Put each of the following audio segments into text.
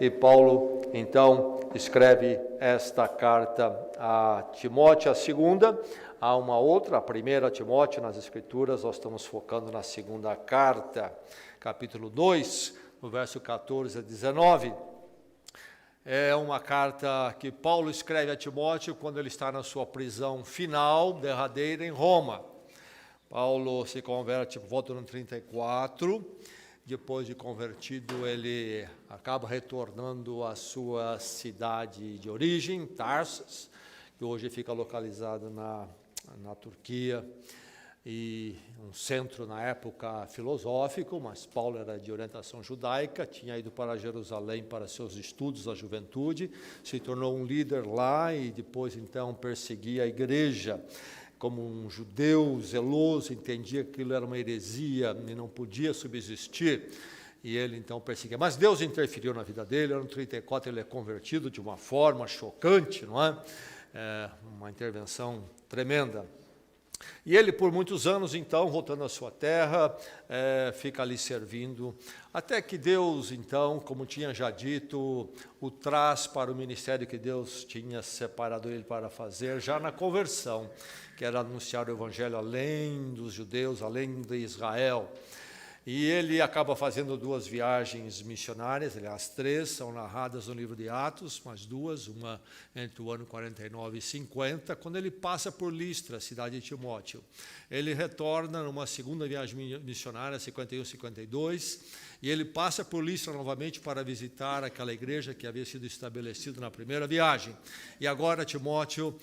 e Paulo, então, escreve esta carta a Timóteo, a segunda. Há uma outra, a primeira, Timóteo, nas Escrituras, nós estamos focando na segunda carta, capítulo 2, no verso 14 a 19. É uma carta que Paulo escreve a Timóteo quando ele está na sua prisão final, derradeira, em Roma. Paulo se converte por volta do ano 34, depois de convertido ele acaba retornando à sua cidade de origem, Tarsus, que hoje fica localizado na Turquia, e um centro na época filosófico, mas Paulo era de orientação judaica, tinha ido para Jerusalém para seus estudos da juventude, se tornou um líder lá e depois então perseguia a igreja. Como um judeu zeloso, entendia que aquilo era uma heresia e não podia subsistir, e ele então perseguia. Mas Deus interferiu na vida dele, no ano 34 ele é convertido de uma forma chocante, não é? Uma intervenção tremenda. E ele, por muitos anos, então, voltando à sua terra, fica ali servindo, até que Deus, então, como tinha já dito, o traz para o ministério que Deus tinha separado ele para fazer, já na conversão, que era anunciar o evangelho além dos judeus, além de Israel. E ele acaba fazendo 2 viagens missionárias, aliás, 3 são narradas no livro de Atos, mas 2, uma entre o ano 49 e 50, quando ele passa por Listra, cidade de Timóteo. Ele retorna numa segunda viagem missionária, 51 e 52, e ele passa por Listra novamente para visitar aquela igreja que havia sido estabelecida na primeira viagem. E agora Timóteo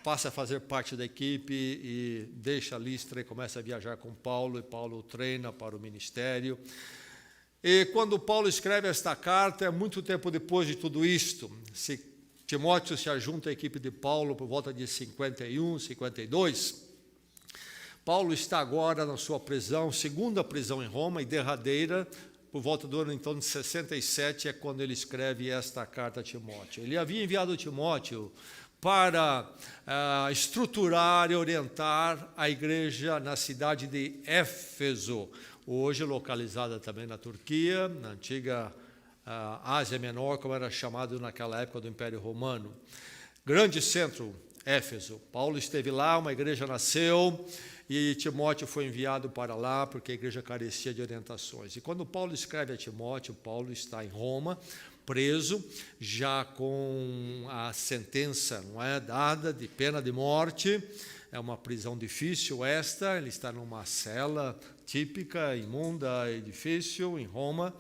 passa a fazer parte da equipe e deixa Listra e começa a viajar com Paulo, e Paulo o treina para o ministério. E quando Paulo escreve esta carta, é muito tempo depois de tudo isto. Timóteo se ajunta à equipe de Paulo por volta de 51, 52. Paulo está agora na sua prisão, segunda prisão em Roma e derradeira, por volta do ano então de 67, é quando ele escreve esta carta a Timóteo. Ele havia enviado Timóteo para estruturar e orientar a igreja na cidade de Éfeso, hoje localizada também na Turquia, na antiga Ásia Menor, como era chamado naquela época do Império Romano. Grande centro, Éfeso. Paulo esteve lá, uma igreja nasceu, e Timóteo foi enviado para lá, porque a igreja carecia de orientações. E quando Paulo escreve a Timóteo, Paulo está em Roma, preso, já com a sentença dada de pena de morte. É uma prisão difícil esta, ele está numa cela típica, imunda e difícil, em Roma.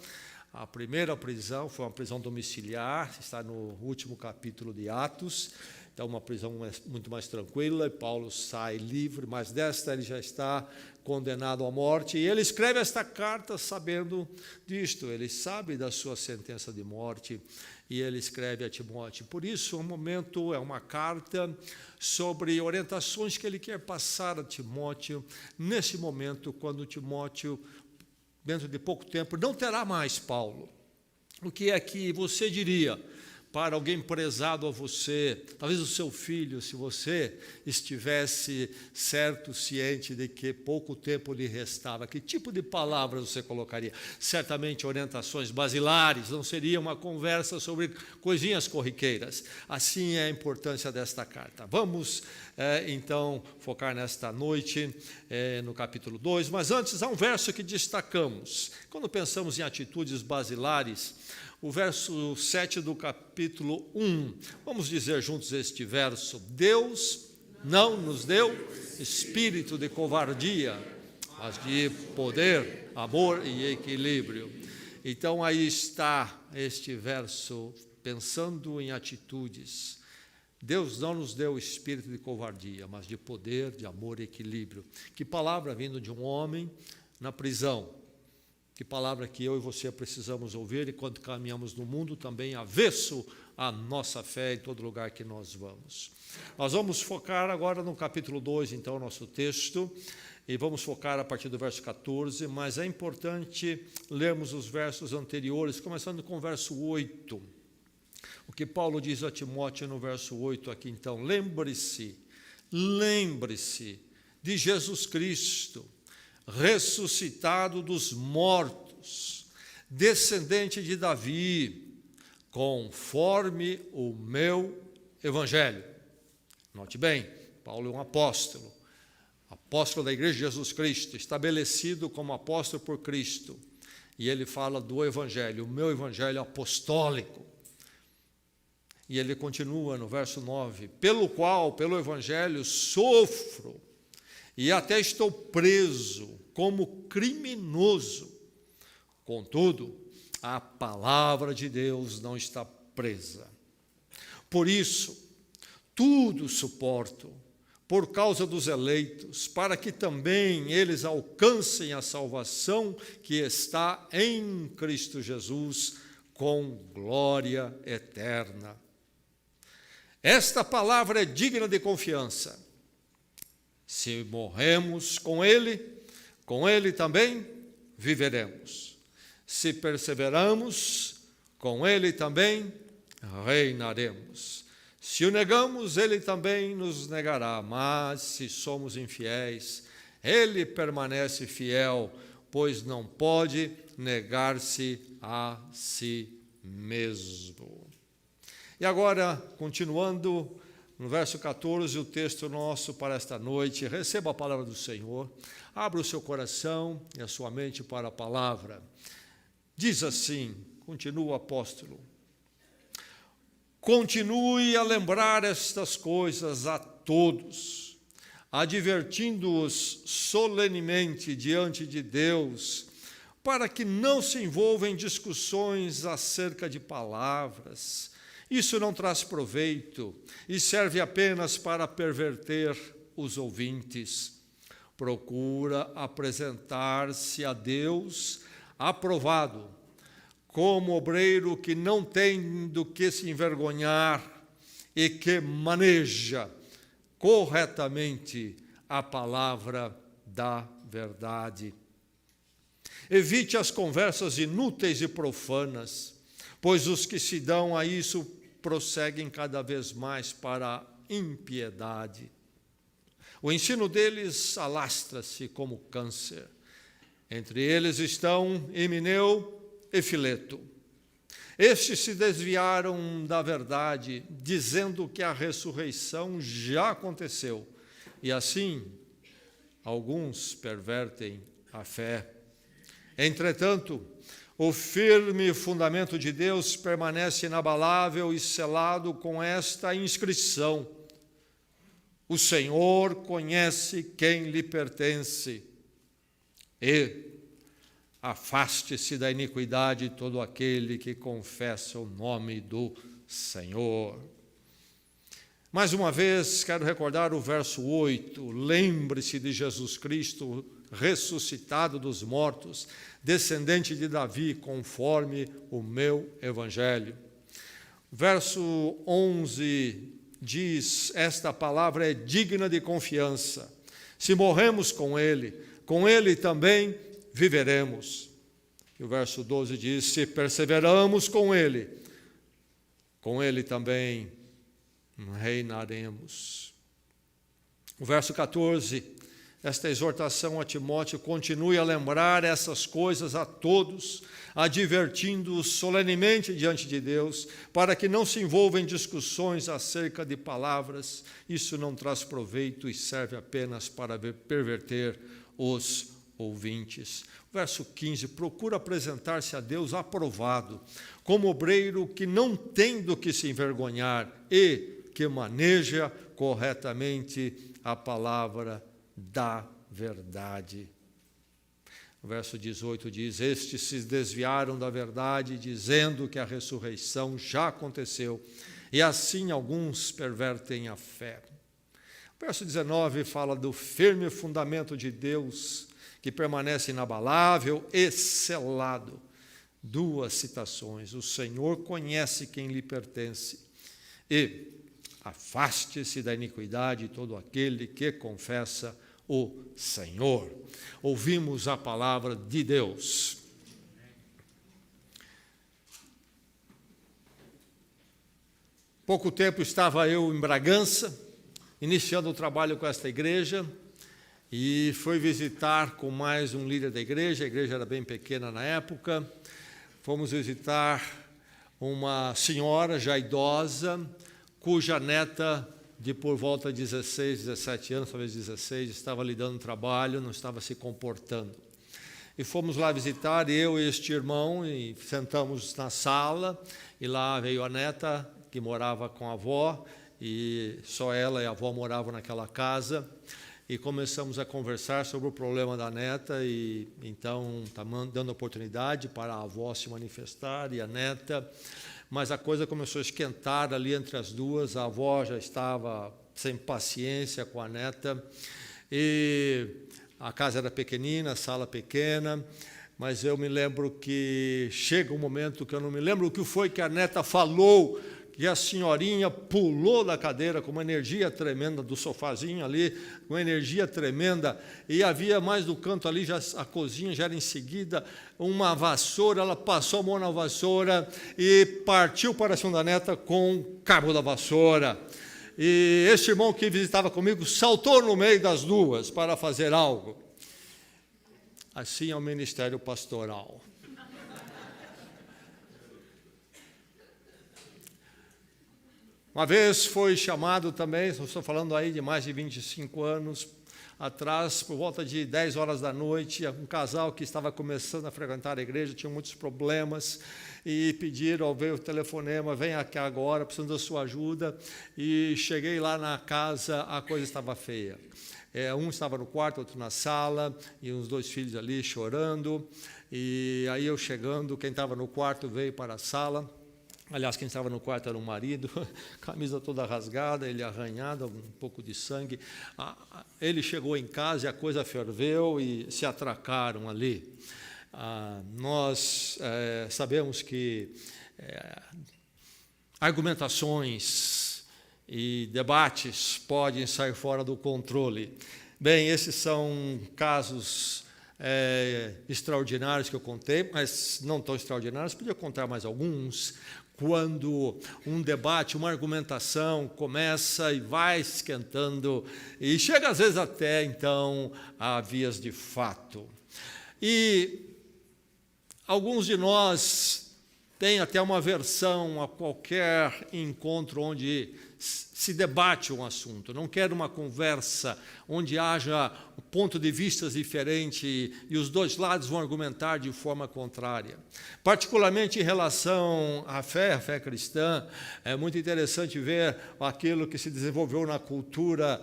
A primeira prisão foi uma prisão domiciliar, está no último capítulo de Atos. Então, uma prisão muito mais tranquila, e Paulo sai livre, mas desta ele já está condenado à morte. E ele escreve esta carta sabendo disto, ele sabe da sua sentença de morte, e ele escreve a Timóteo. Por isso, é uma carta sobre orientações que ele quer passar a Timóteo, nesse momento, quando Timóteo, dentro de pouco tempo, não terá mais Paulo. O que é que você diria para alguém prezado a você, talvez o seu filho, se você estivesse certo, ciente de que pouco tempo lhe restava, que tipo de palavras você colocaria? Certamente orientações basilares, não seria uma conversa sobre coisinhas corriqueiras. Assim é a importância desta carta. Vamos, então, focar nesta noite no capítulo 2, mas antes há um verso que destacamos. Quando pensamos em atitudes basilares, o verso 7 do capítulo 1, vamos dizer juntos este verso: Deus não nos deu espírito de covardia, mas de poder, amor e equilíbrio. Então aí está este verso, pensando em atitudes. Deus não nos deu espírito de covardia, mas de poder, de amor e equilíbrio. Que palavra vindo de um homem na prisão. Que palavra que eu e você precisamos ouvir enquanto caminhamos no mundo também avesso à nossa fé em todo lugar que nós vamos. Nós vamos focar agora no capítulo 2, então, nosso texto, e vamos focar a partir do verso 14, mas é importante lermos os versos anteriores, começando com o verso 8. O que Paulo diz a Timóteo no verso 8 aqui, então: lembre-se de Jesus Cristo, ressuscitado dos mortos, descendente de Davi, conforme o meu evangelho. Note bem, Paulo é um apóstolo da Igreja de Jesus Cristo, estabelecido como apóstolo por Cristo. E ele fala do evangelho, o meu evangelho apostólico. E ele continua no verso 9, pelo evangelho, sofro e até estou preso como criminoso. Contudo, a palavra de Deus não está presa. Por isso, tudo suporto, por causa dos eleitos, para que também eles alcancem a salvação que está em Cristo Jesus, com glória eterna. Esta palavra é digna de confiança. Se morremos com Ele também viveremos. Se perseveramos, com Ele também reinaremos. Se o negamos, Ele também nos negará. Mas se somos infiéis, Ele permanece fiel, pois não pode negar-se a si mesmo. E agora, continuando no verso 14, o texto nosso para esta noite, receba a palavra do Senhor, abra o seu coração e a sua mente para a palavra. Diz assim, continua o apóstolo: continue a lembrar estas coisas a todos, advertindo-os solenemente diante de Deus, para que não se envolvam em discussões acerca de palavras. Isso não traz proveito e serve apenas para perverter os ouvintes. Procura apresentar-se a Deus aprovado, como obreiro que não tem do que se envergonhar e que maneja corretamente a palavra da verdade. Evite as conversas inúteis e profanas, pois os que se dão a isso prosseguem cada vez mais para a impiedade. O ensino deles alastra-se como câncer. Entre eles estão Himeneu e Fileto. Estes se desviaram da verdade, dizendo que a ressurreição já aconteceu, e assim alguns pervertem a fé. Entretanto, o firme fundamento de Deus permanece inabalável e selado com esta inscrição: o Senhor conhece quem lhe pertence, e afaste-se da iniquidade todo aquele que confessa o nome do Senhor. Mais uma vez, quero recordar o verso 8, lembre-se de Jesus Cristo, ressuscitado dos mortos, descendente de Davi, conforme o meu evangelho. Verso 11 diz, esta palavra é digna de confiança. Se morremos com ele também viveremos. E o verso 12 diz, se perseveramos com ele também reinaremos. O verso 14, esta exortação a Timóteo: continue a lembrar essas coisas a todos, advertindo-os solenemente diante de Deus, para que não se envolvam em discussões acerca de palavras. Isso não traz proveito e serve apenas para perverter os ouvintes. Verso 15, procura apresentar-se a Deus aprovado, como obreiro que não tem do que se envergonhar e que maneja corretamente a palavra da verdade. O verso 18 diz, estes se desviaram da verdade, dizendo que a ressurreição já aconteceu, e assim alguns pervertem a fé. O verso 19 fala do firme fundamento de Deus, que permanece inabalável e selado. Duas citações: o Senhor conhece quem lhe pertence, e afaste-se da iniquidade todo aquele que confessa o Senhor. Ouvimos a palavra de Deus. Pouco tempo estava eu em Bragança, iniciando o trabalho com esta igreja, e fui visitar com mais um líder da igreja. A igreja era bem pequena na época, fomos visitar uma senhora já idosa, cuja neta, de por volta de 16, 17 anos, talvez 16, estava lhe dando trabalho, não estava se comportando. E fomos lá visitar, eu e este irmão, e sentamos na sala, e lá veio a neta, que morava com a avó, e só ela e a avó moravam naquela casa, e começamos a conversar sobre o problema da neta, e então está dando oportunidade para a avó se manifestar e a neta, mas a coisa começou a esquentar ali entre as duas, a avó já estava sem paciência com a neta, e a casa era pequenina, a sala pequena, mas eu me lembro que chega um momento que eu não me lembro o que foi que a neta falou, que a senhorinha pulou da cadeira com uma energia tremenda, do sofazinho ali, com uma energia tremenda, e havia mais do canto ali, já, a cozinha já era em seguida, uma vassoura, ela passou a mão na vassoura e partiu para cima da neta com o cabo da vassoura. E este irmão que visitava comigo saltou no meio das duas para fazer algo. Assim é o ministério pastoral. Uma vez foi chamado também, estou falando aí de mais de 25 anos atrás, por volta de 10 horas da noite, um casal que estava começando a frequentar a igreja, tinha muitos problemas, e pediram, veio o telefonema, vem aqui agora, precisando da sua ajuda, e cheguei lá na casa, a coisa estava feia. Um estava no quarto, outro na sala, e os dois filhos ali chorando, e aí eu chegando, quem estava no quarto veio para a sala. Aliás, quem estava no quarto era o marido, camisa toda rasgada, ele arranhado, um pouco de sangue. Ele chegou em casa e a coisa ferveu e se atracaram ali. Nós sabemos que argumentações e debates podem sair fora do controle. Bem, esses são casos extraordinários que eu contei, mas não tão extraordinários, podia contar mais alguns. Quando um debate, uma argumentação começa e vai esquentando, e chega às vezes até, então, a vias de fato. E alguns de nós têm até uma aversão a qualquer encontro onde se debate um assunto, não quer uma conversa onde haja um ponto de vista diferente e os dois lados vão argumentar de forma contrária. Particularmente em relação à fé, a fé cristã, é muito interessante ver aquilo que se desenvolveu na cultura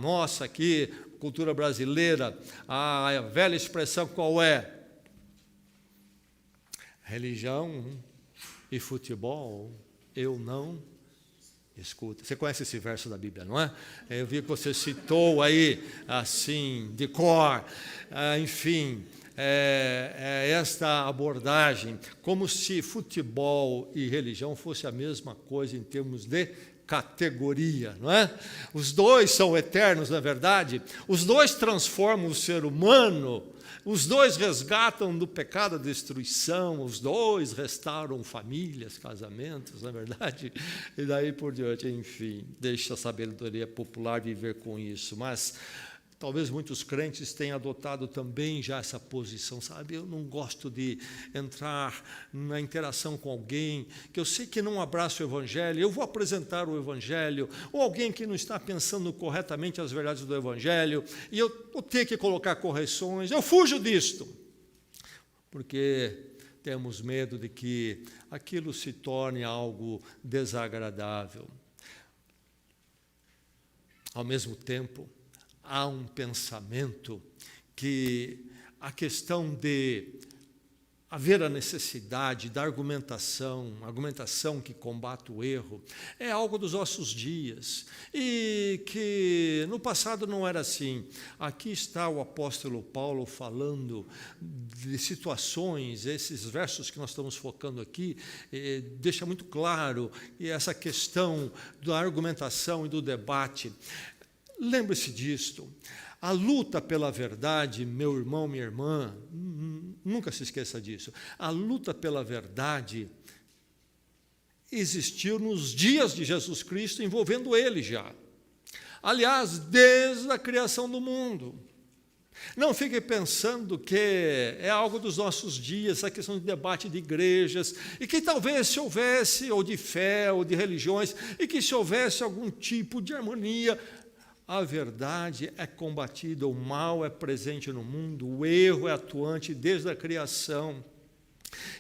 nossa aqui, cultura brasileira, a velha expressão qual é? Religião e futebol, eu não escuta. Você conhece esse verso da Bíblia, não é? Eu vi que você citou aí, assim, de cor. Enfim, esta abordagem, como se futebol e religião fosse a mesma coisa em termos de categoria, não é? Os dois são eternos, na verdade. Os dois transformam o ser humano. Os dois resgatam do pecado a destruição, os dois restauram famílias, casamentos, na verdade, e daí por diante, enfim, deixa a sabedoria popular viver com isso. Mas talvez muitos crentes tenham adotado também já essa posição, sabe? Eu não gosto de entrar na interação com alguém que eu sei que não abraça o Evangelho, eu vou apresentar o Evangelho, ou alguém que não está pensando corretamente as verdades do Evangelho, e eu vou ter que colocar correções, eu fujo disto, porque temos medo de que aquilo se torne algo desagradável. Ao mesmo tempo, há um pensamento que a questão de haver a necessidade da argumentação que combate o erro, é algo dos nossos dias, e que no passado não era assim. Aqui está o apóstolo Paulo falando de situações, esses versos que nós estamos focando aqui, deixa muito claro essa questão da argumentação e do debate. Lembre-se disto, a luta pela verdade, meu irmão, minha irmã, nunca se esqueça disso, a luta pela verdade existiu nos dias de Jesus Cristo, envolvendo ele já. Aliás, desde a criação do mundo. Não fique pensando que é algo dos nossos dias, a questão de debate de igrejas, e que talvez se houvesse, ou de fé, ou de religiões, e que se houvesse algum tipo de harmonia. A verdade é combatida, o mal é presente no mundo, o erro é atuante desde a criação.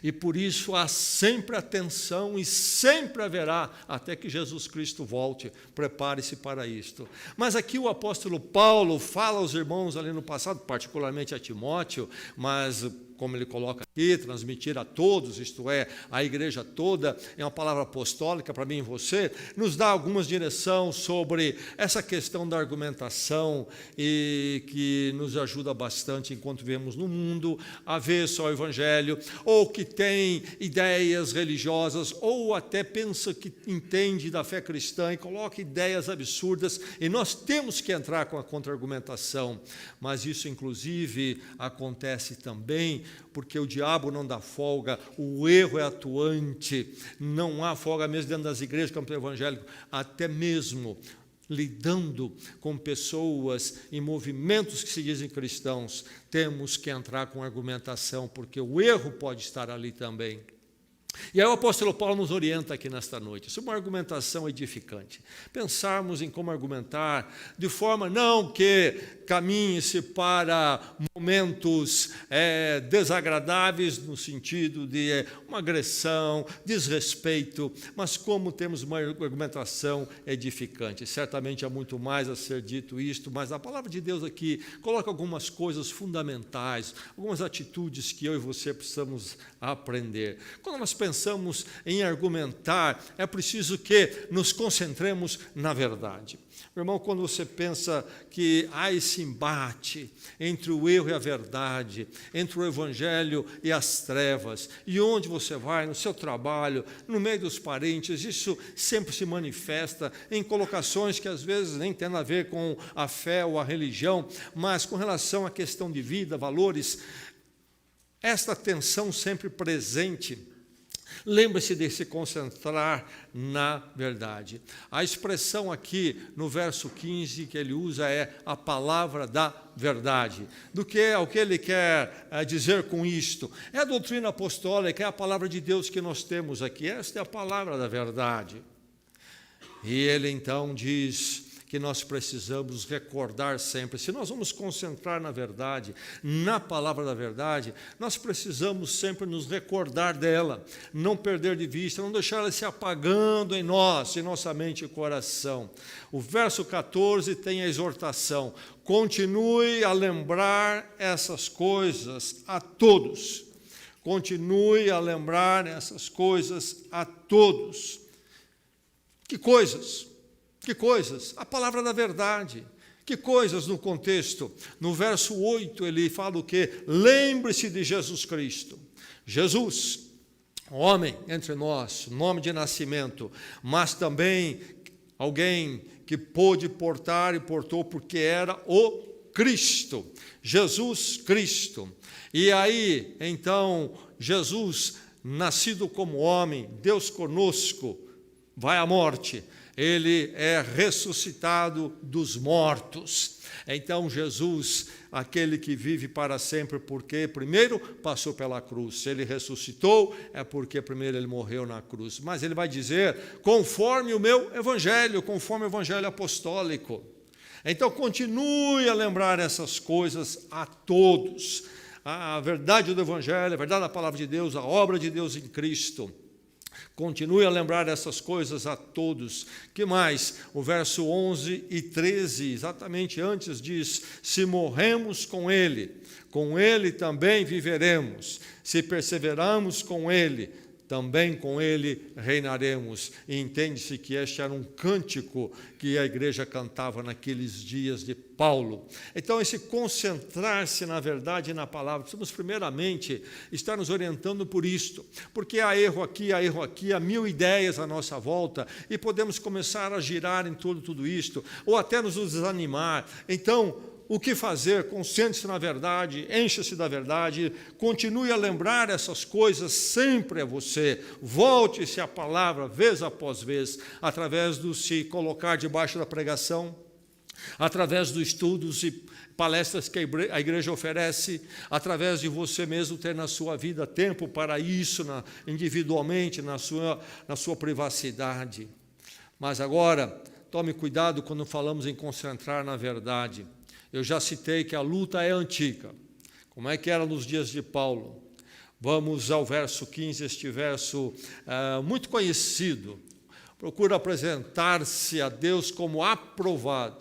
E por isso há sempre atenção e sempre haverá, até que Jesus Cristo volte. Prepare-se para isto. Mas aqui o apóstolo Paulo fala aos irmãos ali no passado, particularmente a Timóteo, mas como ele coloca aqui, transmitir a todos, isto é, a igreja toda, é uma palavra apostólica para mim e você, nos dá algumas direções sobre essa questão da argumentação e que nos ajuda bastante enquanto vivemos no mundo, avesso ao evangelho, ou que tem ideias religiosas, ou até pensa que entende da fé cristã e coloca ideias absurdas, e nós temos que entrar com a contra-argumentação, mas isso inclusive acontece também porque o diabo não dá folga, o erro é atuante, não há folga mesmo dentro das igrejas, campo evangélico, até mesmo lidando com pessoas em movimentos que se dizem cristãos, temos que entrar com argumentação, porque o erro pode estar ali também. E aí o apóstolo Paulo nos orienta aqui nesta noite, sobre uma argumentação edificante. Pensarmos em como argumentar, de forma não que caminhe-se para momentos desagradáveis, no sentido de uma agressão, desrespeito, mas como temos uma argumentação edificante. Certamente há muito mais a ser dito isto, mas a palavra de Deus aqui coloca algumas coisas fundamentais, algumas atitudes que eu e você precisamos aprender. Quando nós pensamos em argumentar, é preciso que nos concentremos na verdade. Meu irmão, quando você pensa que há esse embate entre o erro e a verdade, entre o evangelho e as trevas, e onde você vai, no seu trabalho, no meio dos parentes, isso sempre se manifesta em colocações que às vezes nem tem a ver com a fé ou a religião, mas com relação à questão de vida, valores, esta tensão sempre presente. Lembre-se de se concentrar na verdade. A expressão aqui no verso 15 que ele usa é a palavra da verdade. Do que é o que ele quer dizer com isto? É a doutrina apostólica, é a palavra de Deus que nós temos aqui. Esta é a palavra da verdade. E ele então diz que nós precisamos recordar sempre. Se nós vamos concentrar na verdade, na palavra da verdade, nós precisamos sempre nos recordar dela, não perder de vista, não deixar ela se apagando em nós, em nossa mente e coração. O verso 14 tem a exortação: continue a lembrar essas coisas a todos. Continue a lembrar essas coisas a todos. Que coisas? Que coisas? A palavra da verdade. Que coisas no contexto? No verso 8 ele fala o quê? Lembre-se de Jesus Cristo. Jesus, homem entre nós, nome de nascimento, mas também alguém que pôde portar e portou porque era o Cristo. Jesus Cristo. E aí, então, Jesus, nascido como homem, Deus conosco, vai à morte. Ele é ressuscitado dos mortos. Então Jesus, aquele que vive para sempre, porque primeiro passou pela cruz. Se ele ressuscitou, é porque primeiro ele morreu na cruz. Mas ele vai dizer, conforme o meu evangelho, conforme o evangelho apostólico. Então continue a lembrar essas coisas a todos. A verdade do evangelho, a verdade da palavra de Deus, a obra de Deus em Cristo. Continue a lembrar essas coisas a todos. Que mais? O verso 11 e 13, exatamente antes diz, se morremos com ele também viveremos. Se perseveramos com ele, também com ele reinaremos. E entende-se que este era um cântico que a igreja cantava naqueles dias de Paulo. Então, esse concentrar-se na verdade e na palavra, precisamos primeiramente estar nos orientando por isto, porque há erro aqui, há mil ideias à nossa volta, e podemos começar a girar em tudo isto, ou até nos desanimar. Então, o que fazer? Concentre-se na verdade, encha-se da verdade, continue a lembrar essas coisas sempre a você, volte-se à palavra vez após vez, através do se colocar debaixo da pregação, através dos estudos e palestras que a igreja oferece, através de você mesmo ter na sua vida tempo para isso, individualmente, na sua privacidade. Mas agora, tome cuidado quando falamos em concentrar na verdade. Eu já citei que a luta é antiga. Como é que era nos dias de Paulo? Vamos ao verso 15, este verso muito conhecido. Procura apresentar-se a Deus como aprovado,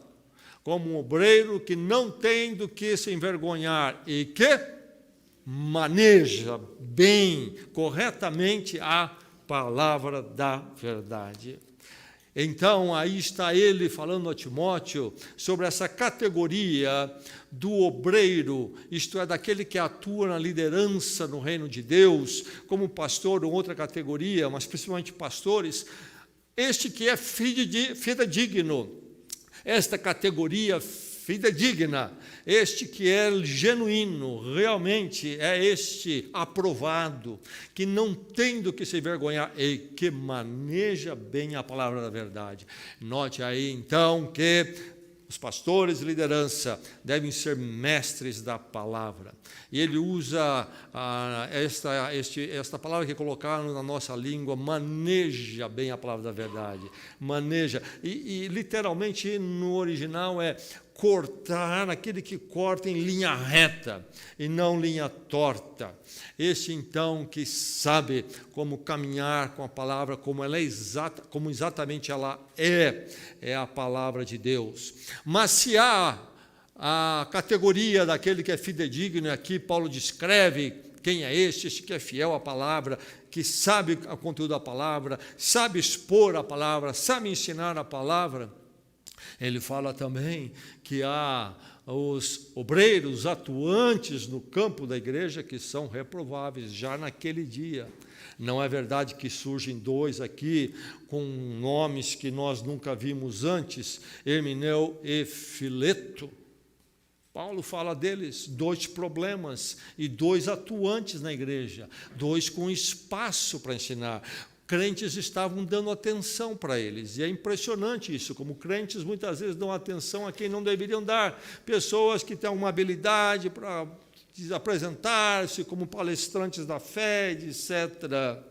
como um obreiro que não tem do que se envergonhar e que maneja bem, corretamente a palavra da verdade. Então, aí está ele falando a Timóteo sobre essa categoria do obreiro, isto é, daquele que atua na liderança no reino de Deus, como pastor ou outra categoria, mas principalmente pastores, este que é fidedigno, esta categoria fidedigna, este que é genuíno, realmente é este aprovado, que não tem do que se envergonhar e que maneja bem a palavra da verdade. Note aí, então, que os pastores de liderança devem ser mestres da palavra. E ele usa esta palavra que colocaram na nossa língua, maneja bem a palavra da verdade. Maneja. E literalmente no original é cortar, aquele que corta em linha reta e não linha torta. Este, então, que sabe como caminhar com a palavra, como ela é exata, como exatamente ela é a palavra de Deus. Mas se há a categoria daquele que é fidedigno, e aqui Paulo descreve quem é este que é fiel à palavra, que sabe o conteúdo da palavra, sabe expor a palavra, sabe ensinar a palavra. Ele fala também que há os obreiros atuantes no campo da igreja que são reprováveis já naquele dia. Não é verdade que surgem dois aqui com nomes que nós nunca vimos antes, Hermineu e Fileto. Paulo fala deles, dois problemas e dois atuantes na igreja, dois com espaço para ensinar. Crentes estavam dando atenção para eles, e é impressionante isso, como crentes muitas vezes dão atenção a quem não deveriam dar, pessoas que têm uma habilidade para apresentar-se como palestrantes da fé, etc.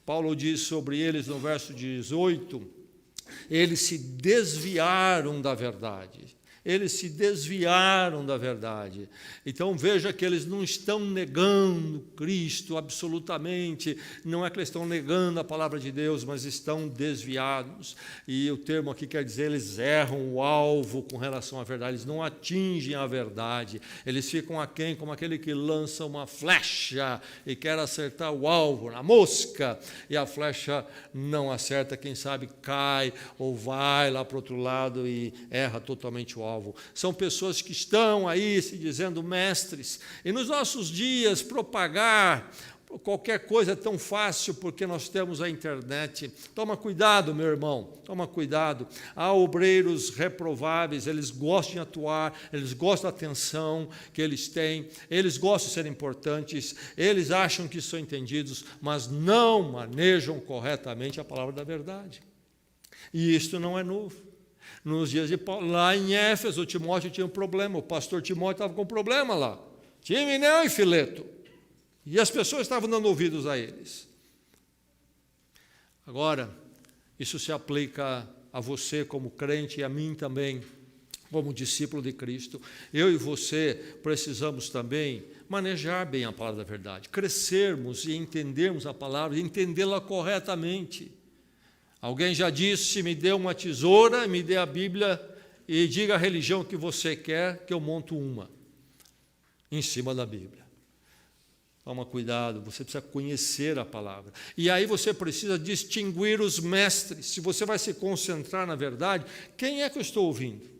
Paulo diz sobre eles no verso 18, eles se desviaram da verdade. Eles se desviaram da verdade. Então veja que eles não estão negando Cristo absolutamente, não é que eles estão negando a palavra de Deus, mas estão desviados. E o termo aqui quer dizer, eles erram o alvo com relação à verdade, eles não atingem a verdade, eles ficam aquém como aquele que lança uma flecha e quer acertar o alvo, na mosca, e a flecha não acerta, quem sabe cai ou vai lá para o outro lado e erra totalmente o alvo. São pessoas que estão aí se dizendo mestres, e nos nossos dias propagar qualquer coisa é tão fácil porque nós temos a internet. Toma cuidado, meu irmão, toma cuidado. Há obreiros reprováveis, eles gostam de atuar, eles gostam da atenção que eles têm, eles gostam de ser importantes, eles acham que são entendidos, mas não manejam corretamente a palavra da verdade. E isto não é novo. Nos dias de Paulo, lá em Éfeso, Timóteo tinha um problema, o pastor Timóteo estava com um problema lá, tinha Hermineu e Fileto, e as pessoas estavam dando ouvidos a eles. Agora, isso se aplica a você como crente e a mim também, como discípulo de Cristo. Eu e você precisamos também manejar bem a palavra da verdade, crescermos e entendermos a palavra, e entendê-la corretamente. Alguém já disse, me dê uma tesoura, me dê a Bíblia e diga a religião que você quer, que eu monto uma em cima da Bíblia. Toma cuidado, você precisa conhecer a palavra. E aí você precisa distinguir os mestres. Se você vai se concentrar na verdade, quem é que eu estou ouvindo?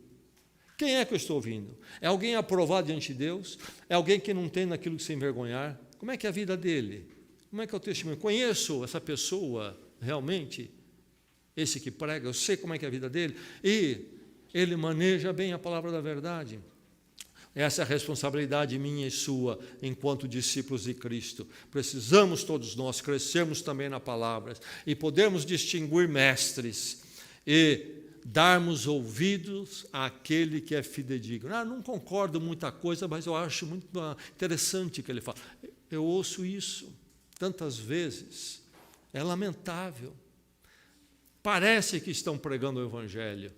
Quem é que eu estou ouvindo? É alguém aprovado diante de Deus? É alguém que não tem naquilo que se envergonhar? Como é que é a vida dele? Como é que é o testemunho? Conheço essa pessoa realmente? Esse que prega, eu sei como é que é a vida dele, e ele maneja bem a palavra da verdade. Essa é a responsabilidade minha e sua, enquanto discípulos de Cristo. Precisamos todos nós crescermos também na palavra, e podermos distinguir mestres, e darmos ouvidos àquele que é fidedigno. Não concordo muita coisa, mas eu acho muito interessante o que ele fala. Eu ouço isso tantas vezes. É lamentável. Parece que estão pregando o Evangelho,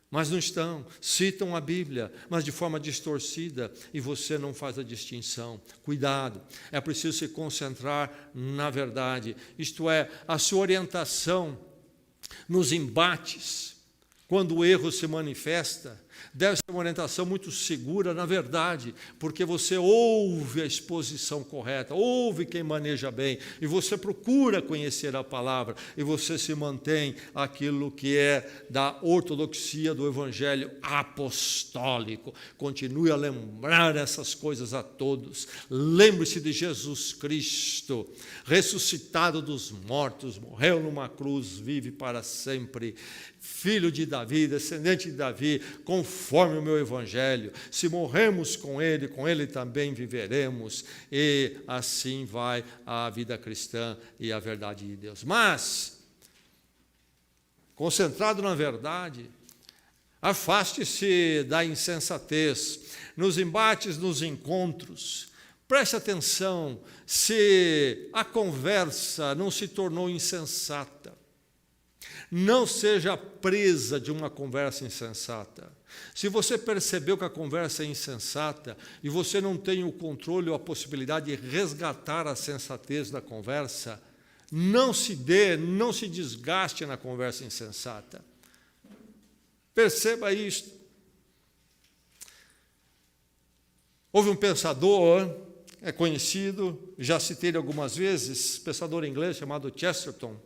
mas não estão. Citam a Bíblia, mas de forma distorcida, e você não faz a distinção. Cuidado, é preciso se concentrar na verdade, isto é, a sua orientação nos embates, quando o erro se manifesta, deve ser uma orientação muito segura na verdade, porque você ouve a exposição correta, ouve quem maneja bem, e você procura conhecer a palavra, e você se mantém aquilo que é da ortodoxia do Evangelho apostólico. Continue a lembrar essas coisas a todos. Lembre-se de Jesus Cristo, ressuscitado dos mortos, morreu numa cruz, vive para sempre, filho de Davi, descendente de Davi, conforme o meu Evangelho. Se morremos com ele também viveremos, e assim vai a vida cristã e a verdade de Deus. Mas, concentrado na verdade, afaste-se da insensatez, nos embates, nos encontros. Preste atenção se a conversa não se tornou insensata. Não seja presa de uma conversa insensata. Se você percebeu que a conversa é insensata e você não tem o controle ou a possibilidade de resgatar a sensatez da conversa, não se desgaste na conversa insensata. Perceba isto. Houve um pensador, é conhecido, já citei ele algumas vezes, pensador inglês chamado Chesterton.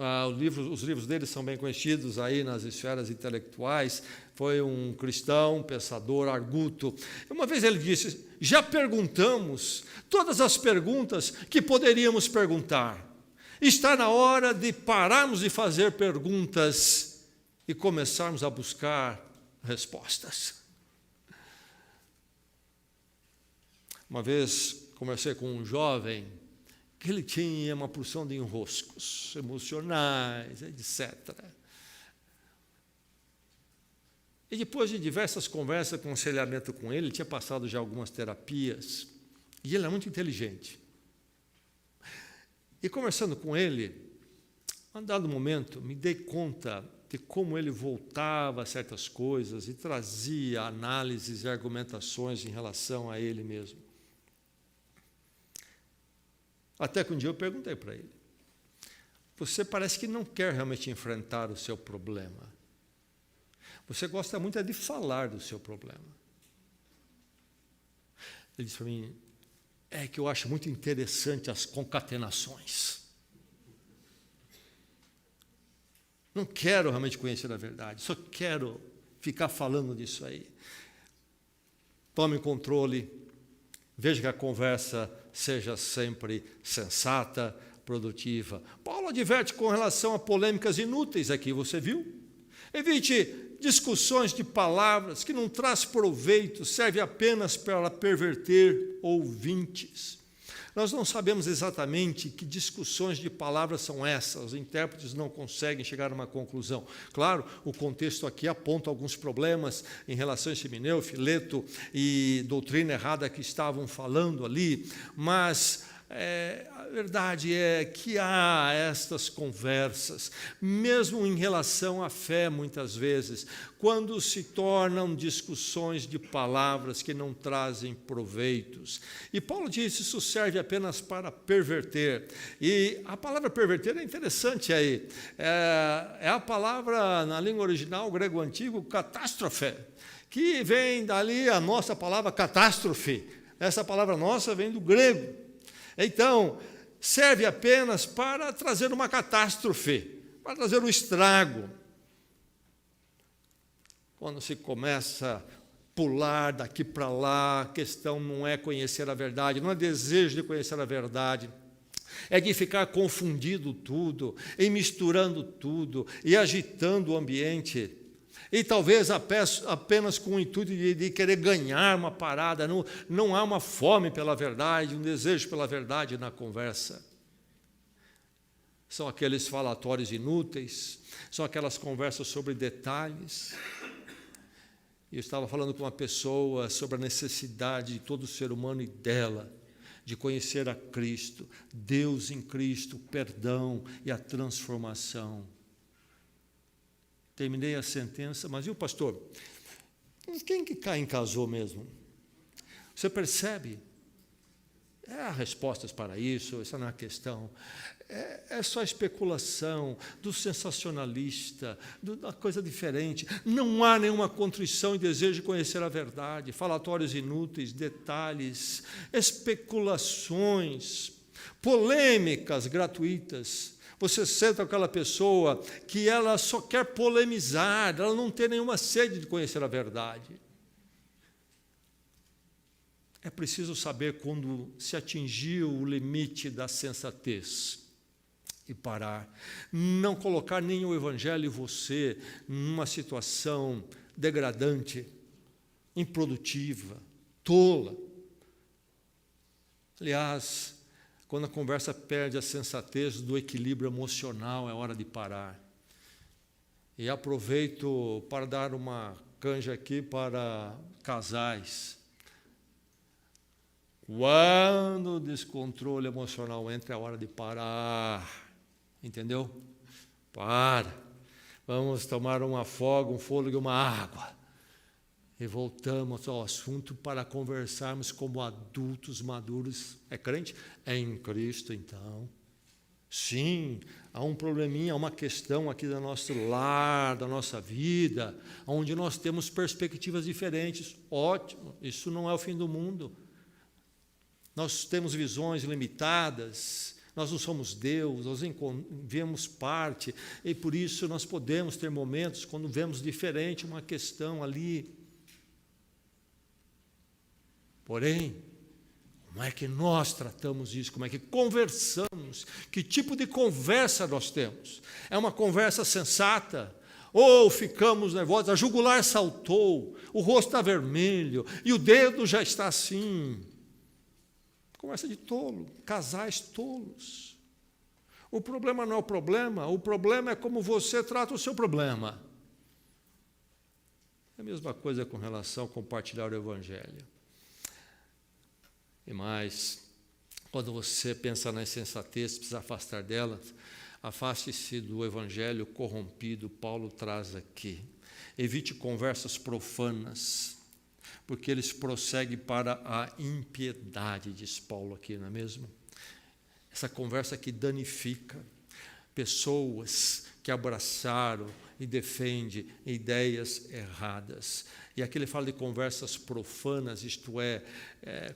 Os livros dele são bem conhecidos aí nas esferas intelectuais. Foi um cristão, pensador, arguto. Uma vez ele disse: já perguntamos todas as perguntas que poderíamos perguntar. Está na hora de pararmos de fazer perguntas e começarmos a buscar respostas. Uma vez conversei com um jovem que ele tinha uma porção de enroscos emocionais, etc. E depois de diversas conversas, aconselhamento com ele tinha passado já algumas terapias, e ele é muito inteligente. E conversando com ele, a um dado momento, me dei conta de como ele voltava a certas coisas e trazia análises e argumentações em relação a ele mesmo. Até que um dia eu perguntei para ele: você parece que não quer realmente enfrentar o seu problema. Você gosta muito de falar do seu problema. Ele disse para mim: é que eu acho muito interessante as concatenações. Não quero realmente conhecer a verdade, só quero ficar falando disso aí. Tome controle, veja que a conversa seja sempre sensata, produtiva. Paulo adverte com relação a polêmicas inúteis aqui, você viu? Evite discussões de palavras que não traz proveito, serve apenas para perverter ouvintes. Nós não sabemos exatamente que discussões de palavras são essas, os intérpretes não conseguem chegar a uma conclusão. Claro, o contexto aqui aponta alguns problemas em relação a Himeneu, Fileto e doutrina errada que estavam falando ali, mas a verdade é que há estas conversas, mesmo em relação à fé, muitas vezes, quando se tornam discussões de palavras que não trazem proveitos. E Paulo diz: isso serve apenas para perverter. E a palavra perverter é interessante aí. É a palavra, na língua original, grego antigo, catástrofe, que vem dali a nossa palavra catástrofe. Essa palavra nossa vem do grego. Então, serve apenas para trazer uma catástrofe, para trazer um estrago. Quando se começa a pular daqui para lá, a questão não é conhecer a verdade, não é desejo de conhecer a verdade, é de ficar confundindo tudo, e misturando tudo, e agitando o ambiente. E talvez apenas com o intuito de querer ganhar uma parada. Não há uma fome pela verdade, um desejo pela verdade na conversa. são aqueles falatórios inúteis, são aquelas conversas sobre detalhes. Eu estava falando com uma pessoa sobre a necessidade de todo ser humano e dela, de conhecer a Cristo, Deus em Cristo, o perdão e a transformação. Terminei a sentença, mas e o pastor? Quem que Caim casou mesmo? Você percebe? Há respostas para isso, essa não é a questão. É só especulação, do sensacionalista, da coisa diferente. Não há nenhuma contrição e desejo de conhecer a verdade, falatórios inúteis, detalhes, especulações, polêmicas gratuitas. Você senta com aquela pessoa que ela só quer polemizar, ela não tem nenhuma sede de conhecer a verdade. É preciso saber quando se atingiu o limite da sensatez e parar. Não colocar nem o Evangelho e você numa situação degradante, improdutiva, tola. Aliás, quando a conversa perde a sensatez do equilíbrio emocional, é hora de parar. E aproveito para dar uma canja aqui para casais. Quando o descontrole emocional entra, é hora de parar. Entendeu? Para. Vamos tomar um afogo, um fôlego e uma água. E voltamos ao assunto para conversarmos como adultos maduros. É crente? É em Cristo, então. Sim, há um probleminha, há uma questão aqui do nosso lar, da nossa vida, onde nós temos perspectivas diferentes. Ótimo, isso não é o fim do mundo. Nós temos visões limitadas, nós não somos Deus, nós vemos parte, e por isso nós podemos ter momentos quando vemos diferente uma questão ali. Porém, como é que nós tratamos isso? Como é que conversamos? Que tipo de conversa nós temos? É uma conversa sensata? Ou ficamos nervosos? A jugular saltou, o rosto está vermelho e o dedo já está assim. Conversa de tolo, casais tolos. O problema não é o problema é como você trata o seu problema. É a mesma coisa com relação a compartilhar o Evangelho. E mais, quando você pensa na insensatez, precisa afastar dela, afaste-se do Evangelho corrompido, Paulo traz aqui. Evite conversas profanas, porque eles prosseguem para a impiedade, diz Paulo aqui, não é mesmo? Essa conversa que danifica pessoas que abraçaram e defendem ideias erradas. E aqui ele fala de conversas profanas, isto é,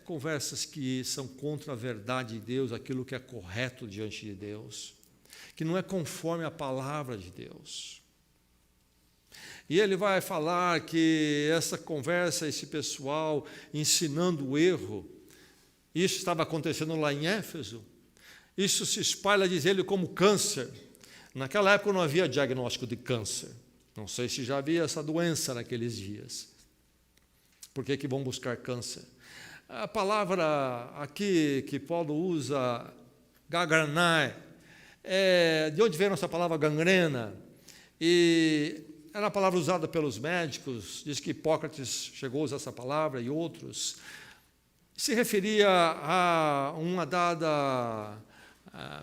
conversas que são contra a verdade de Deus, aquilo que é correto diante de Deus, que não é conforme a palavra de Deus. E ele vai falar que essa conversa, esse pessoal ensinando o erro, isso estava acontecendo lá em Éfeso, isso se espalha, diz ele, como câncer. Naquela época não havia diagnóstico de câncer, não sei se já havia essa doença naqueles dias. Por que vão buscar câncer? A palavra aqui que Paulo usa, gangrenai, de onde vem essa palavra gangrena? E era a palavra usada pelos médicos, diz que Hipócrates chegou a usar essa palavra e outros. Se referia a uma dada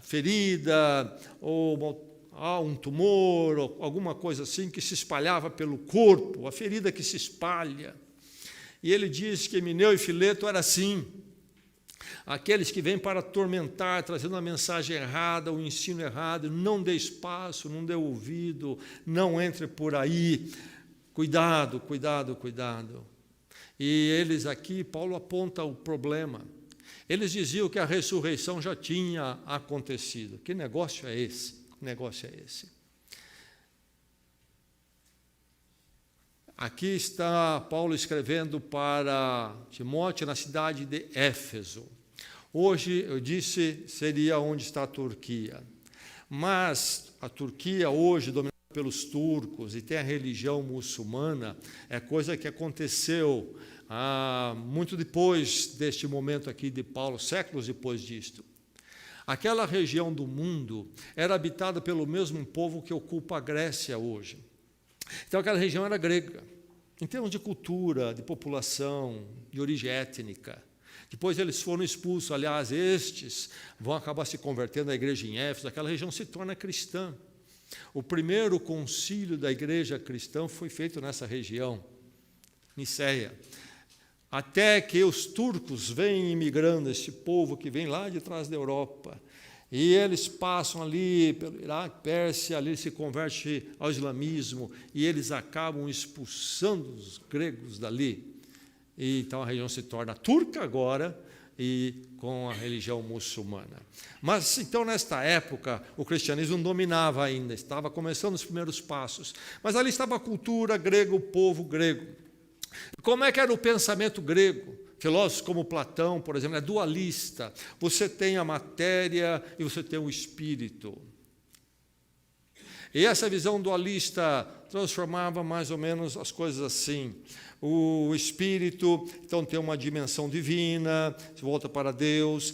ferida, ou a um tumor, ou alguma coisa assim que se espalhava pelo corpo, a ferida que se espalha. E ele diz que Emineu e Fileto era assim. Aqueles que vêm para atormentar, trazendo uma mensagem errada, um ensino errado, não dê espaço, não dê ouvido, não entre por aí. Cuidado, cuidado, cuidado. E eles aqui, Paulo aponta o problema. Eles diziam que a ressurreição já tinha acontecido. Que negócio é esse? Que negócio é esse? Aqui está Paulo escrevendo para Timóteo na cidade de Éfeso. Hoje, eu disse, seria onde está a Turquia. Mas a Turquia hoje, dominada pelos turcos, e tem a religião muçulmana, é coisa que aconteceu muito depois deste momento aqui de Paulo, séculos depois disto. Aquela região do mundo era habitada pelo mesmo povo que ocupa a Grécia hoje. Então, aquela região era grega, em termos de cultura, de população, de origem étnica. Depois eles foram expulsos, aliás, estes vão acabar se convertendo à igreja em Éfeso, aquela região se torna cristã. O primeiro concílio da igreja cristã foi feito nessa região, Niceia. Até que os turcos vêm imigrando, esse povo que vem lá de trás da Europa, e eles passam ali pelo Iraque, Pérsia, ali se converte ao islamismo, e eles acabam expulsando os gregos dali. E então a região se torna turca agora, e com a religião muçulmana. Mas, então, nesta época, o cristianismo dominava ainda, estava começando os primeiros passos. Mas ali estava a cultura grega, o povo grego. Como é que era o pensamento grego? Filósofos como Platão, por exemplo, é dualista. Você tem a matéria e você tem o espírito. E essa visão dualista transformava mais ou menos as coisas assim. O espírito, então, tem uma dimensão divina, se volta para Deus.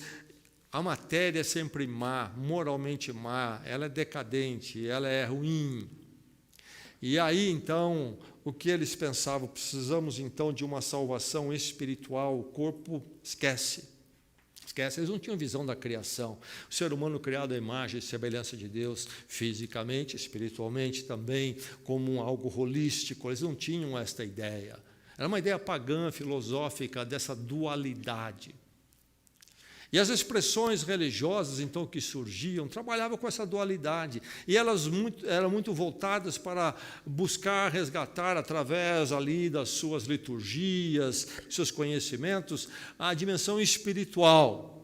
A matéria é sempre má, moralmente má, ela é decadente, ela é ruim. E aí, então, o que eles pensavam? Precisamos, então, de uma salvação espiritual. O corpo esquece. Eles não tinham visão da criação. O ser humano criado à imagem e semelhança de Deus, fisicamente, espiritualmente também, como algo holístico. Eles não tinham esta ideia. Era uma ideia pagã, filosófica, dessa dualidade. E as expressões religiosas, então, que surgiam, trabalhavam com essa dualidade. E elas eram muito voltadas para buscar resgatar, através ali das suas liturgias, seus conhecimentos, a dimensão espiritual.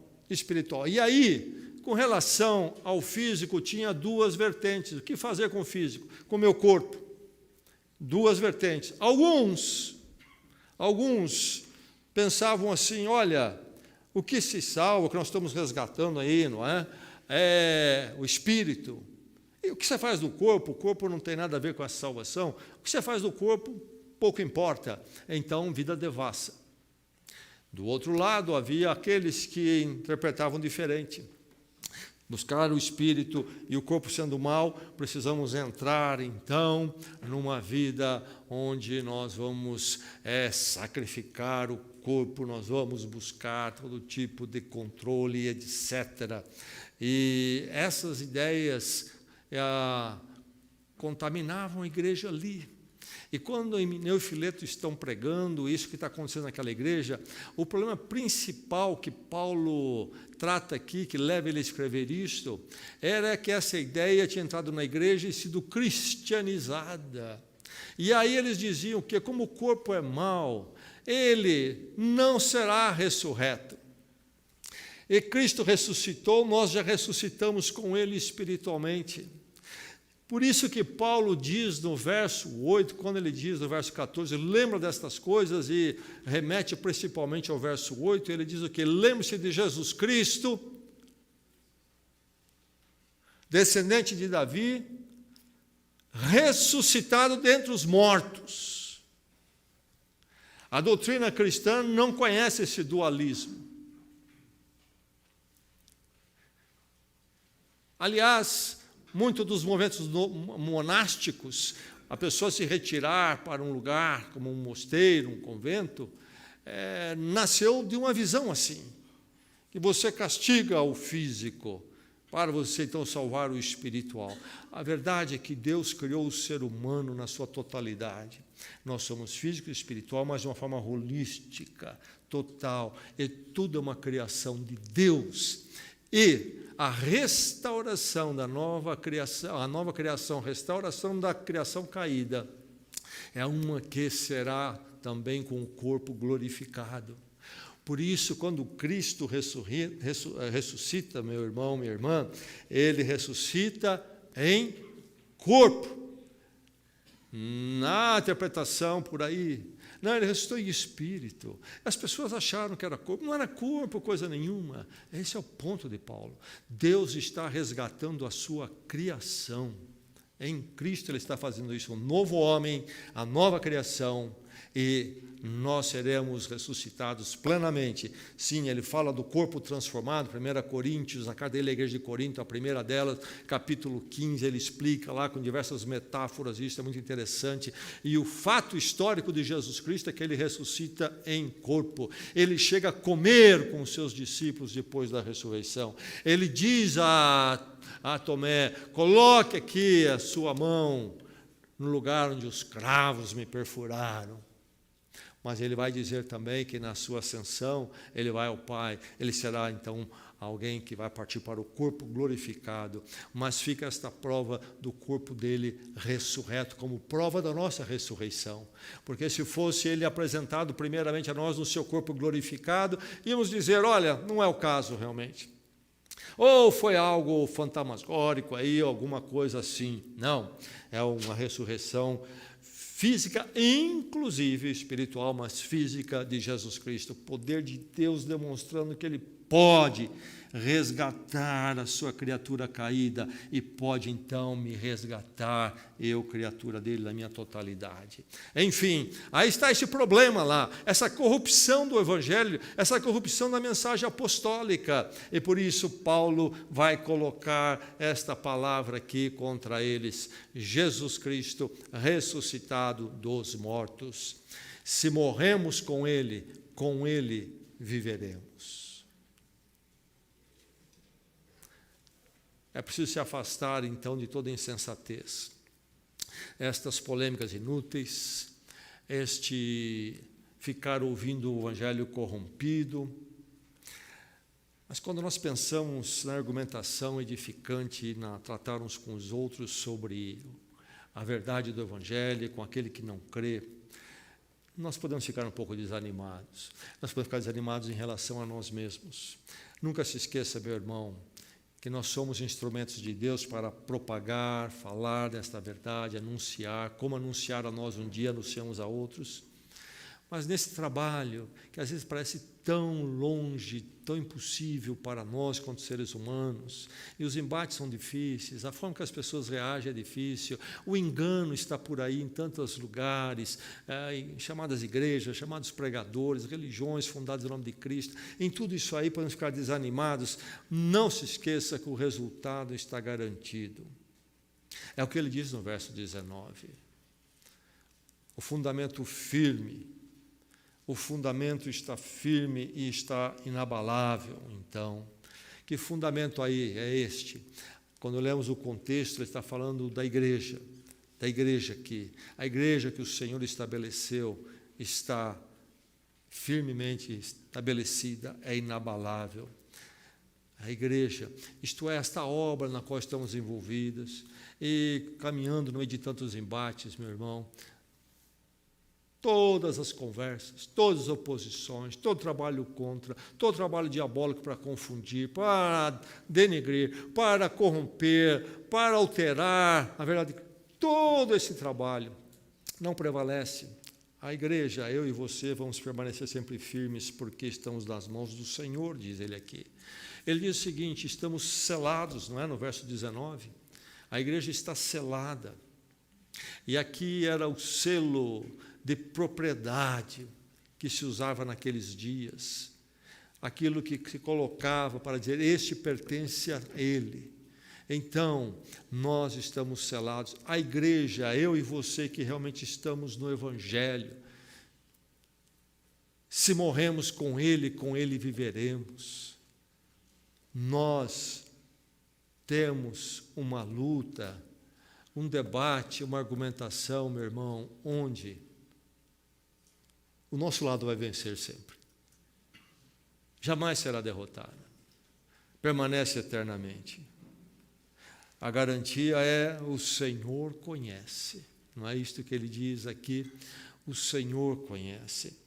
E aí, com relação ao físico, tinha duas vertentes. O que fazer com o físico? Com o meu corpo. Duas vertentes. Alguns pensavam assim, olha, o que se salva, o que nós estamos resgatando aí, não é? É o espírito. E o que você faz do corpo? O corpo não tem nada a ver com a salvação. O que você faz do corpo, pouco importa. Então, vida devassa. Do outro lado, havia aqueles que interpretavam diferente. Buscar o espírito e o corpo sendo mal, precisamos entrar, então, numa vida onde nós vamos sacrificar o corpo, nós vamos buscar todo tipo de controle, etc. E essas ideias contaminavam a igreja ali. E quando Emineu e Fileto estão pregando isso que está acontecendo naquela igreja, o problema principal que Paulo trata aqui, que leva ele a escrever isto, era que essa ideia tinha entrado na igreja e sido cristianizada. E aí eles diziam que, como o corpo é mau, ele não será ressurreto. E Cristo ressuscitou, nós já ressuscitamos com ele espiritualmente. Por isso que Paulo diz no verso 8, quando ele diz no verso 14, lembra destas coisas e remete principalmente ao verso 8, ele diz o quê? Lembre-se de Jesus Cristo, descendente de Davi, ressuscitado dentre os mortos. A doutrina cristã não conhece esse dualismo. Aliás, muitos dos movimentos monásticos, a pessoa se retirar para um lugar, como um mosteiro, um convento, nasceu de uma visão assim, que você castiga o físico, para você então salvar o espiritual. A verdade é que Deus criou o ser humano na sua totalidade. Nós somos físico e espiritual, mas de uma forma holística, total, e tudo é uma criação de Deus. E a restauração da nova criação, restauração da criação caída, é uma que será também com o corpo glorificado. Por isso, quando Cristo ressuscita, meu irmão, minha irmã, ele ressuscita em corpo. Na interpretação por aí, não, ele ressuscitou em espírito. As pessoas acharam que era corpo. Não era corpo, coisa nenhuma. Esse é o ponto de Paulo. Deus está resgatando a sua criação. Em Cristo ele está fazendo isso. O novo homem, a nova criação. e nós seremos ressuscitados plenamente. Sim, ele fala do corpo transformado, 1 Coríntios, a carta da igreja de Corinto, a primeira delas, capítulo 15, ele explica lá com diversas metáforas, isso é muito interessante. E o fato histórico de Jesus Cristo é que ele ressuscita em corpo. Ele chega a comer com os seus discípulos depois da ressurreição. Ele diz a Tomé: coloque aqui a sua mão no lugar onde os cravos me perfuraram. Mas ele vai dizer também que na sua ascensão, ele vai ao Pai, ele será então alguém que vai partir para o corpo glorificado. Mas fica esta prova do corpo dele ressurreto, como prova da nossa ressurreição. Porque se fosse ele apresentado primeiramente a nós no seu corpo glorificado, íamos dizer: olha, não é o caso realmente. Ou foi algo fantasmagórico aí, alguma coisa assim. Não, é uma ressurreição física, inclusive espiritual, mas física, de Jesus Cristo. O poder de Deus demonstrando que ele pode resgatar a sua criatura caída e pode então me resgatar, eu, criatura dele, na minha totalidade. Enfim, aí está esse problema lá, essa corrupção do Evangelho, essa corrupção da mensagem apostólica, e por isso Paulo vai colocar esta palavra aqui contra eles: Jesus Cristo ressuscitado dos mortos. Se morremos com ele viveremos. É preciso se afastar, então, de toda insensatez, estas polêmicas inúteis, este ficar ouvindo o evangelho corrompido. Mas quando nós pensamos na argumentação edificante, na tratar uns com os outros sobre a verdade do evangelho, com aquele que não crê, nós podemos ficar um pouco desanimados. Nós podemos ficar desanimados em relação a nós mesmos. Nunca se esqueça, meu irmão, que nós somos instrumentos de Deus para propagar, falar desta verdade, anunciar, como anunciar a nós um dia, anunciamos a outros. Mas nesse trabalho, que às vezes parece tão longe, tão impossível para nós quanto seres humanos, e os embates são difíceis, a forma que as pessoas reagem é difícil, o engano está por aí em tantos lugares, em chamadas igrejas, chamados pregadores, religiões fundadas em nome de Cristo. Em tudo isso aí podemos ficar desanimados. Não se esqueça que o resultado está garantido. É o que ele diz no verso 19. O fundamento firme. O fundamento está firme e está inabalável. Então, que fundamento aí é este? Quando lemos o contexto, ele está falando da igreja aqui. A igreja que o Senhor estabeleceu está firmemente estabelecida, é inabalável. A igreja, isto é, esta obra na qual estamos envolvidas, e caminhando no meio de tantos embates, meu irmão, todas as conversas, todas as oposições, todo trabalho contra, todo trabalho diabólico para confundir, para denegrir, para corromper, para alterar, na verdade, todo esse trabalho não prevalece. A igreja, eu e você, vamos permanecer sempre firmes, porque estamos nas mãos do Senhor, diz ele aqui. Ele diz o seguinte: estamos selados, não é? No verso 19, a igreja está selada, e aqui era o selo de propriedade que se usava naqueles dias, aquilo que se colocava para dizer: este pertence a ele. Então, nós estamos selados, a igreja, eu e você que realmente estamos no Evangelho, se morremos com ele viveremos. Nós temos uma luta, um debate, uma argumentação, meu irmão, onde o nosso lado vai vencer sempre. Jamais será derrotado. Permanece eternamente. A garantia é: o Senhor conhece. Não é isto que ele diz aqui? O Senhor conhece.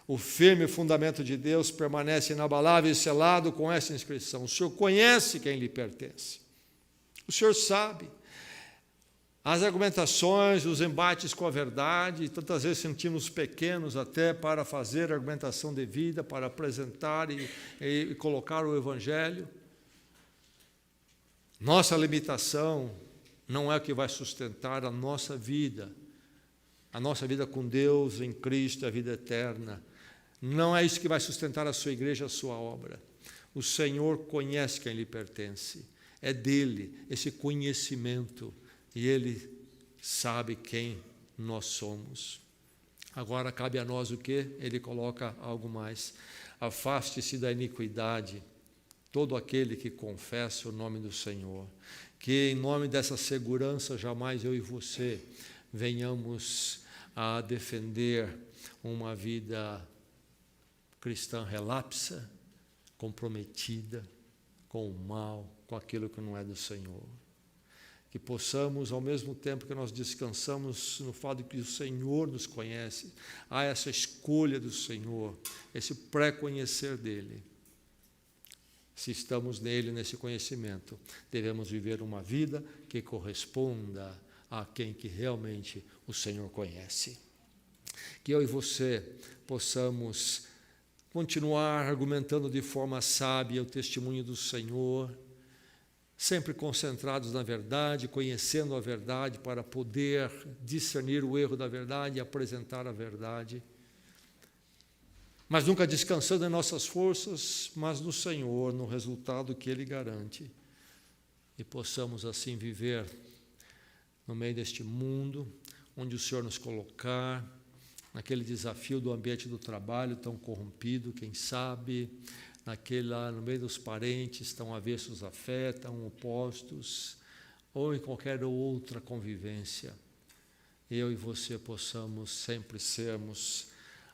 O firme fundamento de Deus permanece inabalável e selado com essa inscrição: o Senhor conhece quem lhe pertence. O Senhor sabe. As argumentações, os embates com a verdade, tantas vezes sentimos pequenos até para fazer a argumentação devida, para apresentar e colocar o Evangelho. Nossa limitação não é o que vai sustentar a nossa vida A nossa vida com Deus em Cristo é a vida eterna. Não é isso que vai sustentar a sua igreja, a sua obra. O Senhor conhece quem lhe pertence. É dele esse conhecimento. E Ele sabe quem nós somos. Agora cabe a nós o quê? Ele coloca algo mais. Afaste-se da iniquidade todo aquele que confessa o nome do Senhor. Que em nome dessa segurança jamais eu e você venhamos a defender uma vida cristã relapsa, comprometida com o mal, com aquilo que não é do Senhor. Que possamos, ao mesmo tempo que nós descansamos no fato de que o Senhor nos conhece, há essa escolha do Senhor, esse pré-conhecer dEle. Se estamos nele, nesse conhecimento, devemos viver uma vida que corresponda a quem que realmente o Senhor conhece. Que eu e você possamos continuar argumentando de forma sábia o testemunho do Senhor, sempre concentrados na verdade, conhecendo a verdade para poder discernir o erro da verdade e apresentar a verdade, mas nunca descansando em nossas forças, mas no Senhor, no resultado que Ele garante, e possamos assim viver no meio deste mundo, onde o Senhor nos colocar, naquele desafio do ambiente do trabalho tão corrompido, quem sabe, no meio dos parentes tão avessos à fé, tão opostos, ou em qualquer outra convivência, eu e você possamos sempre sermos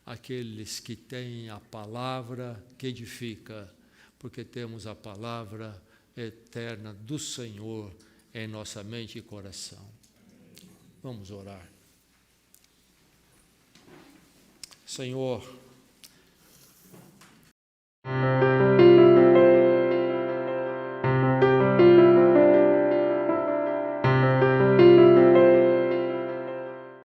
aqueles que têm a palavra que edifica, porque temos a palavra eterna do Senhor em nossa mente e coração. Vamos orar. Senhor,